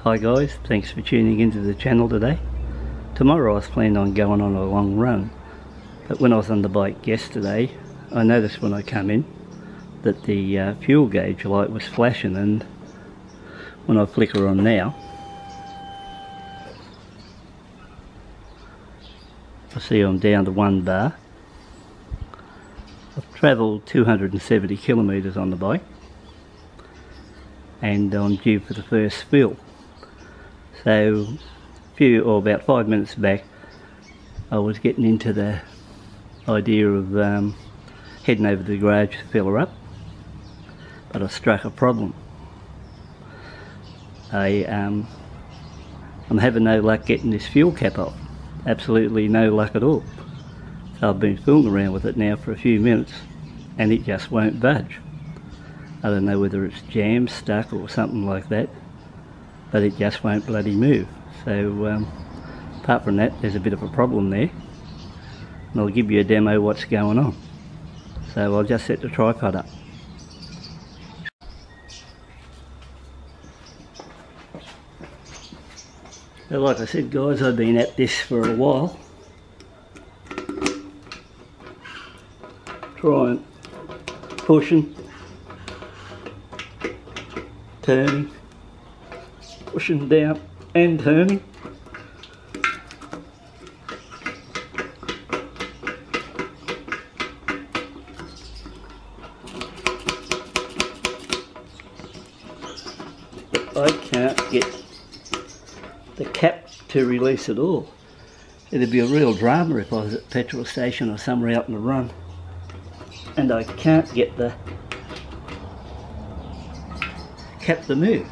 Hi guys, thanks for tuning into the channel today. Tomorrow I was planning on going on a long run, but when I was on the bike yesterday I noticed when I come in that the fuel gauge light was flashing, and when I flicker on now I see I'm down to 1 bar. I've travelled 270 kilometres on the bike and I'm due for the first fill. So about 5 minutes back I was getting into the idea of heading over to the garage to fill her up, but I struck a problem. I'm having no luck getting this fuel cap off, absolutely no luck at all. So I've been fooling around with it now for a few minutes and it just won't budge. I don't know whether it's jammed, stuck or something like that, but it just won't bloody move. So apart from that, there's a bit of a problem there, and I'll give you a demo what's going on. So I'll just set the tripod up. So like I said guys, I've been at this for a while, trying, pushing, turning, pushing down and turning. But I can't get the cap to release at all. It'd be a real drama if I was at a petrol station or somewhere out in the run and I can't get the cap to move.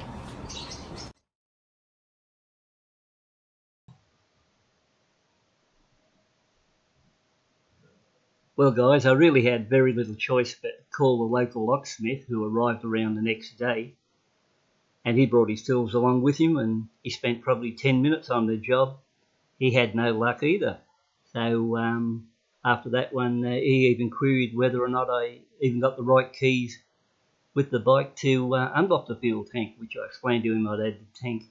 Well guys, I really had very little choice but to call the local locksmith, who arrived around the next day, and he brought his tools along with him, and he spent probably 10 minutes on the job. He had no luck either. So after that one, he even queried whether or not I even got the right keys with the bike to unlock the fuel tank, which I explained to him I'd had the tank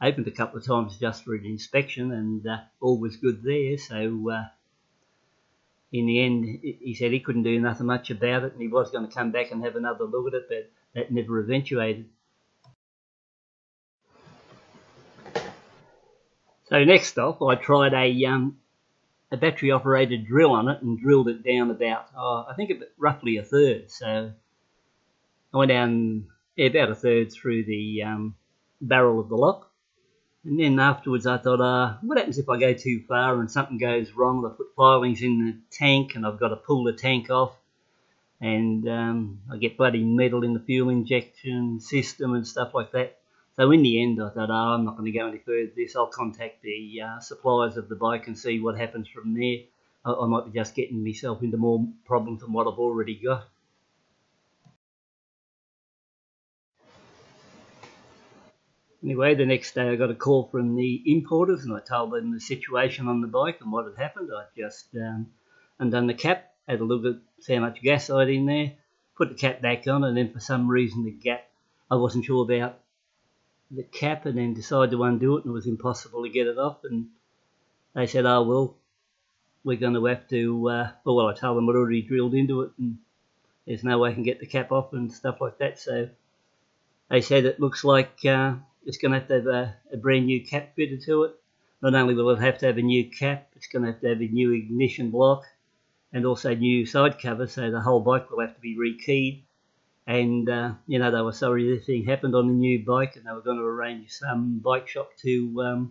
opened a couple of times just for an inspection, and all was good there. So in the end, he said he couldn't do nothing much about it, and he was going to come back and have another look at it, but that never eventuated. So next off, I tried a battery operated drill on it and drilled it down about, I think roughly a third. So I went down about a third through the barrel of the lock. And then afterwards I thought, what happens if I go too far and something goes wrong? I put filings in the tank and I've got to pull the tank off, and I get bloody metal in the fuel injection system and stuff like that. So in the end I thought, I'm not going to go any further with this. I'll contact the suppliers of the bike and see what happens from there. I might be just getting myself into more problems than what I've already got. Anyway, the next day I got a call from the importers and I told them the situation on the bike and what had happened. I just undone the cap, had a look at how much gas I had in there, put the cap back on, and then for some reason the gap, I wasn't sure about the cap, and then decided to undo it, and it was impossible to get it off. And they said, oh well, we're going to have to, well I told them I'd already drilled into it and there's no way I can get the cap off and stuff like that. So they said it looks like it's going to have a brand new cap fitted to it. Not only will it have to have a new cap, it's going to have a new ignition block and also new side cover, so the whole bike will have to be rekeyed. And you know, they were sorry this thing happened on the new bike, and they were going to arrange some bike shop to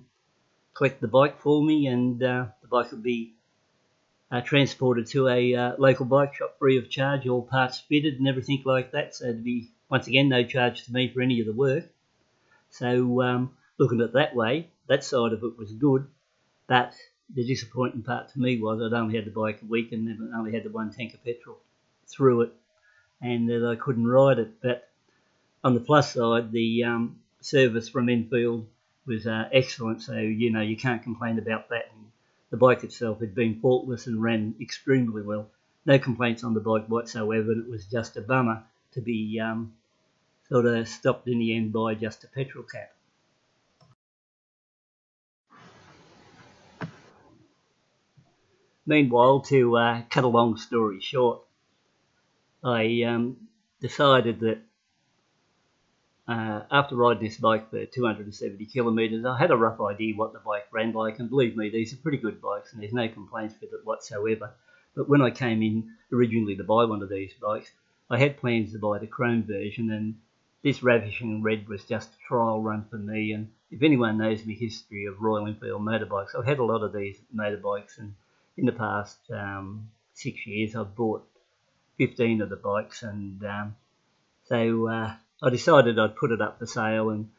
collect the bike for me, and the bike would be transported to a local bike shop free of charge, all parts fitted and everything like that. So there'd be, once again, no charge to me for any of the work. So looking at it that way, that side of it was good, but the disappointing part to me was I'd only had the bike a week and only had the 1 tank of petrol through it, and that I couldn't ride it. But on the plus side, the service from Enfield was excellent, so you know, you can't complain about that. And the bike itself had been faultless and ran extremely well. No complaints on the bike whatsoever. It was just a bummer to be sort of stopped in the end by just a petrol cap. Meanwhile, to cut a long story short, I decided that after riding this bike for 270 kilometres, I had a rough idea what the bike ran like, and believe me, these are pretty good bikes and there's no complaints with it whatsoever. But when I came in originally to buy one of these bikes, I had plans to buy the chrome version, and this Ravishing Red was just a trial run for me. And if anyone knows my history of Royal Enfield motorbikes, I've had a lot of these motorbikes, and in the past 6 years I've bought 15 of the bikes, and so I decided I'd put it up for sale, and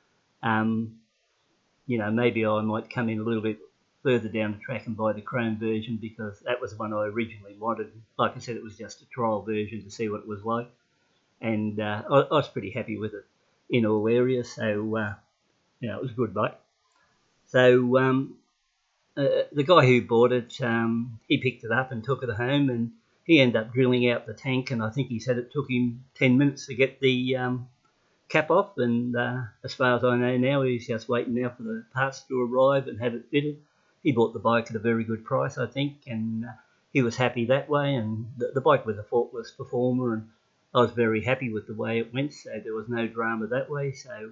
you know, maybe I might come in a little bit further down the track and buy the chrome version, because that was the one I originally wanted. Like I said, it was just a trial version to see what it was like, and I was pretty happy with it in all areas, so you know, it was a good bike. So the guy who bought it, he picked it up and took it home, and he ended up drilling out the tank, and I think he said it took him 10 minutes to get the cap off, and as far as I know now, he's just waiting now for the parts to arrive and have it fitted. He bought the bike at a very good price, I think, and he was happy that way, and the bike was a faultless performer, and I was very happy with the way it went, so there was no drama that way. So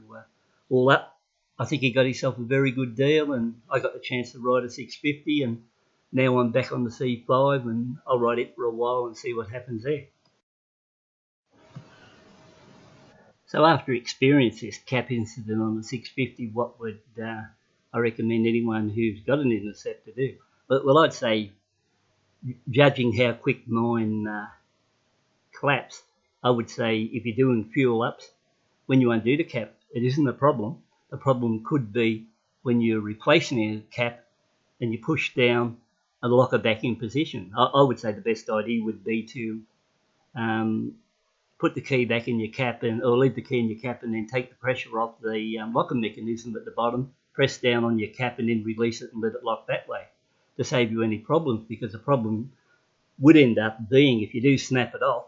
all up, I think he got himself a very good deal, and I got the chance to ride a 650, and now I'm back on the C5, and I'll ride it for a while and see what happens there. So after experiencing this cap incident on the 650, what would I recommend anyone who's got an Interceptor do? Well, I'd say, judging how quick mine collapsed, I would say if you're doing fuel ups, when you undo the cap, it isn't a problem. The problem could be when you're replacing a cap and you push down and lock it back in position. I would say the best idea would be to put the key back in your cap, or leave the key in your cap, and then take the pressure off the locking mechanism at the bottom, press down on your cap, and then release it and let it lock that way to save you any problems, because the problem would end up being, if you do snap it off,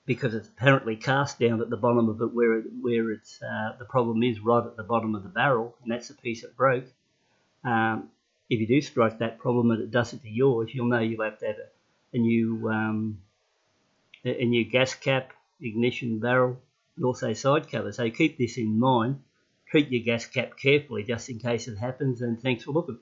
because it's apparently cast down at the bottom of it where it's the problem is right at the bottom of the barrel, and that's the piece that broke. If you do strike that problem and it does it to yours, you'll know you'll have to have a new gas cap, ignition barrel, and also side cover. So keep this in mind. Treat your gas cap carefully just in case it happens, and thanks for looking.